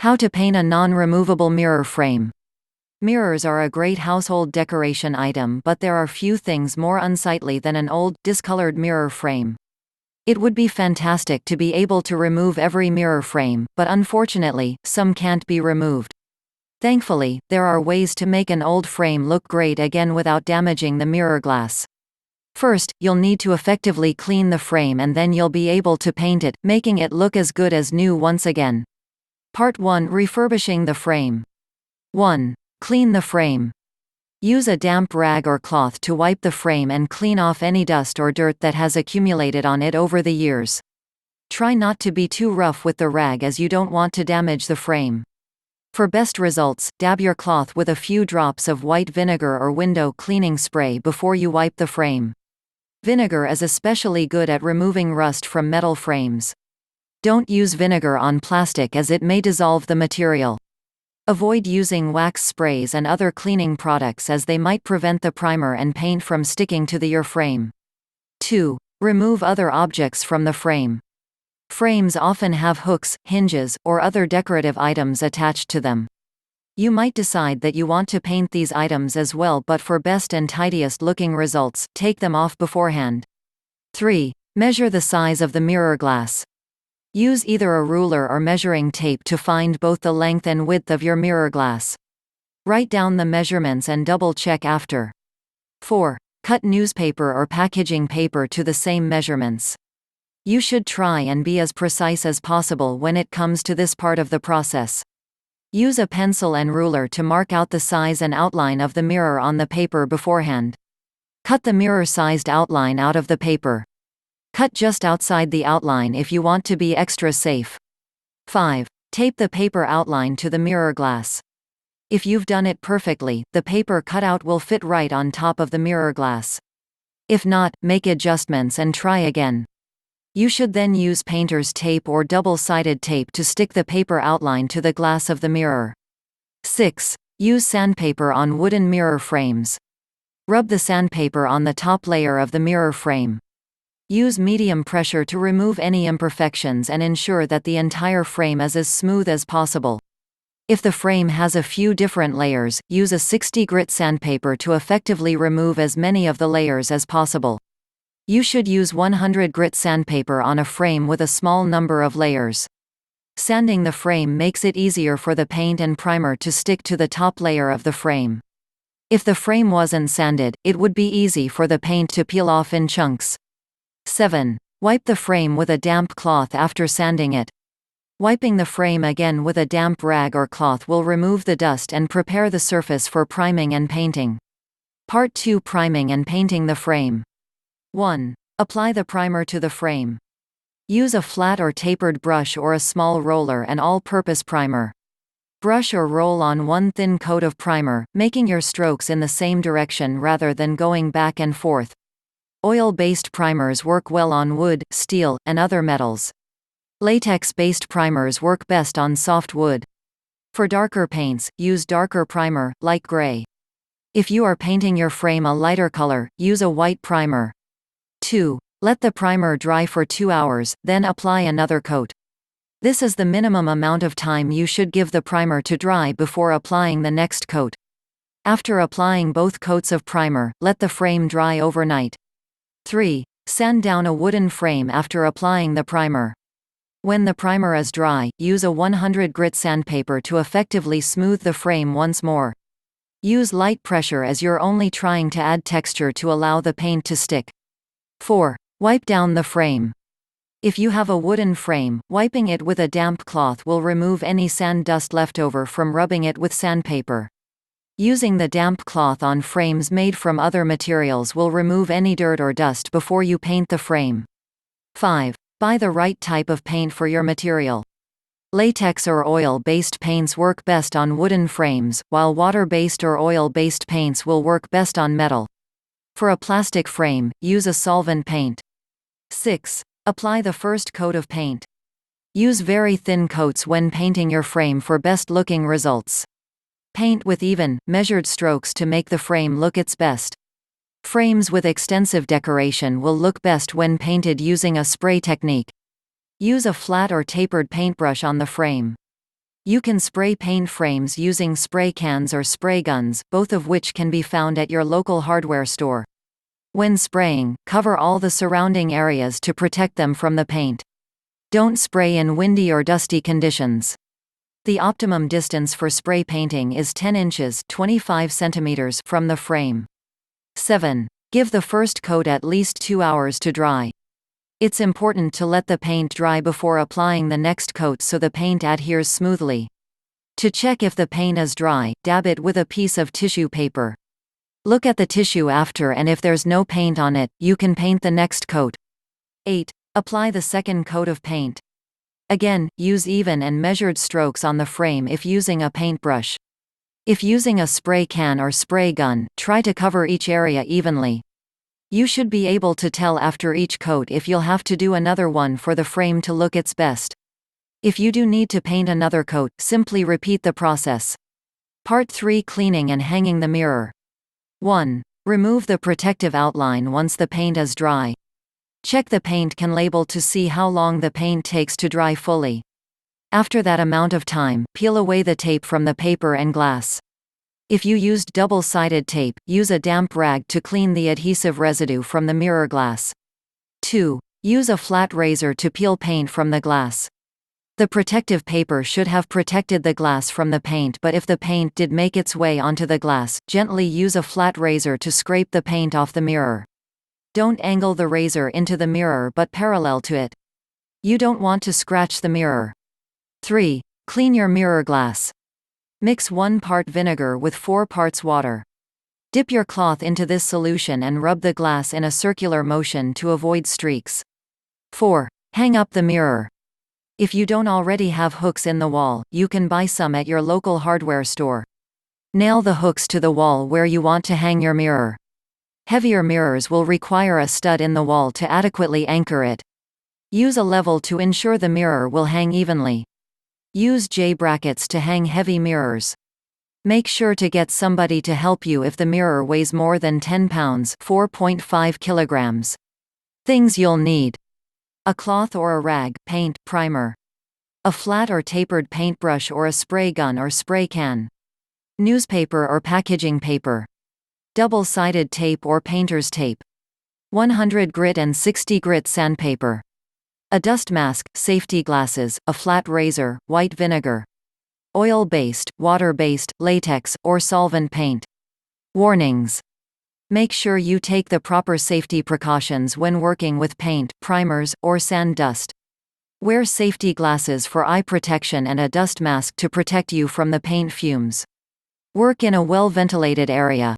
How to paint a non-removable mirror frame. Mirrors are a great household decoration item, but there are few things more unsightly than an old, discolored mirror frame. It would be fantastic to be able to remove every mirror frame, but unfortunately, some can't be removed. Thankfully, there are ways to make an old frame look great again without damaging the mirror glass. First, you'll need to effectively clean the frame, and then you'll be able to paint it, making it look as good as new once again. Part 1: Refurbishing the frame. 1. Clean the frame. Use a damp rag or cloth to wipe the frame and clean off any dust or dirt that has accumulated on it over the years. Try not to be too rough with the rag, as you don't want to damage the frame. For best results, dab your cloth with a few drops of white vinegar or window cleaning spray before you wipe the frame. Vinegar is especially good at removing rust from metal frames. Don't use vinegar on plastic, as it may dissolve the material. Avoid using wax sprays and other cleaning products, as they might prevent the primer and paint from sticking to your frame. 2. Remove other objects from the frame. Frames often have hooks, hinges, or other decorative items attached to them. You might decide that you want to paint these items as well, but for best and tidiest looking results, take them off beforehand. 3. Measure the size of the mirror glass. Use either a ruler or measuring tape to find both the length and width of your mirror glass. Write down the measurements and double-check after. 4. Cut newspaper or packaging paper to the same measurements. You should try and be as precise as possible when it comes to this part of the process. Use a pencil and ruler to mark out the size and outline of the mirror on the paper beforehand. Cut the mirror-sized outline out of the paper. Cut just outside the outline if you want to be extra safe. 5. Tape the paper outline to the mirror glass. If you've done it perfectly, the paper cutout will fit right on top of the mirror glass. If not, make adjustments and try again. You should then use painter's tape or double-sided tape to stick the paper outline to the glass of the mirror. 6. Use sandpaper on wooden mirror frames. Rub the sandpaper on the top layer of the mirror frame. Use medium pressure to remove any imperfections and ensure that the entire frame is as smooth as possible. If the frame has a few different layers, use a 60 grit sandpaper to effectively remove as many of the layers as possible. You should use 100 grit sandpaper on a frame with a small number of layers. Sanding the frame makes it easier for the paint and primer to stick to the top layer of the frame. If the frame wasn't sanded, it would be easy for the paint to peel off in chunks. 7. Wipe the frame with a damp cloth after sanding it. Wiping the frame again with a damp rag or cloth will remove the dust and prepare the surface for priming and painting. Part 2: Priming and painting the frame. 1. Apply the primer to the frame. Use a flat or tapered brush or a small roller and all-purpose primer. Brush or roll on one thin coat of primer, making your strokes in the same direction rather than going back and forth. Oil-based primers work well on wood, steel, and other metals. Latex-based primers work best on soft wood. For darker paints, use darker primer, like gray. If you are painting your frame a lighter color, use a white primer. 2. Let the primer dry for 2 hours, then apply another coat. This is the minimum amount of time you should give the primer to dry before applying the next coat. After applying both coats of primer, let the frame dry overnight. 3. Sand down a wooden frame after applying the primer. When the primer is dry, use a 100 grit sandpaper to effectively smooth the frame once more. Use light pressure, as you're only trying to add texture to allow the paint to stick. 4. Wipe down the frame. If you have a wooden frame, wiping it with a damp cloth will remove any sand dust left over from rubbing it with sandpaper. Using the damp cloth on frames made from other materials will remove any dirt or dust before you paint the frame. 5. Buy the right type of paint for your material. Latex or oil-based paints work best on wooden frames, while water-based or oil-based paints will work best on metal. For a plastic frame, use a solvent paint. 6. Apply the first coat of paint. Use very thin coats when painting your frame for best-looking results. Paint with even, measured strokes to make the frame look its best. Frames with extensive decoration will look best when painted using a spray technique. Use a flat or tapered paintbrush on the frame. You can spray paint frames using spray cans or spray guns, both of which can be found at your local hardware store. When spraying, cover all the surrounding areas to protect them from the paint. Don't spray in windy or dusty conditions. The optimum distance for spray painting is 10 inches (25 centimeters) from the frame. 7. Give the first coat at least 2 hours to dry. It's important to let the paint dry before applying the next coat so the paint adheres smoothly. To check if the paint is dry, dab it with a piece of tissue paper. Look at the tissue after, and if there's no paint on it, you can paint the next coat. 8. Apply the second coat of paint. Again, use even and measured strokes on the frame if using a paintbrush. If using a spray can or spray gun, try to cover each area evenly. You should be able to tell after each coat if you'll have to do another one for the frame to look its best. If you do need to paint another coat, simply repeat the process. Part 3: Cleaning and hanging the mirror. 1. Remove the protective outline once the paint is dry. Check the paint can label to see how long the paint takes to dry fully. After that amount of time, peel away the tape from the paper and glass. If you used double-sided tape, use a damp rag to clean the adhesive residue from the mirror glass. 2. Use a flat razor to peel paint from the glass. The protective paper should have protected the glass from the paint, but if the paint did make its way onto the glass, gently use a flat razor to scrape the paint off the mirror. Don't angle the razor into the mirror but parallel to it. You don't want to scratch the mirror. 3. Clean your mirror glass. Mix 1 part vinegar with 4 parts water. Dip your cloth into this solution and rub the glass in a circular motion to avoid streaks. 4. Hang up the mirror. If you don't already have hooks in the wall, you can buy some at your local hardware store. Nail the hooks to the wall where you want to hang your mirror. Heavier mirrors will require a stud in the wall to adequately anchor it. Use a level to ensure the mirror will hang evenly. Use J-brackets to hang heavy mirrors. Make sure to get somebody to help you if the mirror weighs more than 10 pounds (4.5 kilograms). Things you'll need: a cloth or a rag, paint, primer. A flat or tapered paintbrush or a spray gun or spray can. Newspaper or packaging paper. Double-sided tape or painter's tape. 100 grit and 60 grit sandpaper. A dust mask, safety glasses, a flat razor, white vinegar. Oil-based, water-based, latex, or solvent paint. Warnings. Make sure you take the proper safety precautions when working with paint, primers, or sand dust. Wear safety glasses for eye protection and a dust mask to protect you from the paint fumes. Work in a well-ventilated area.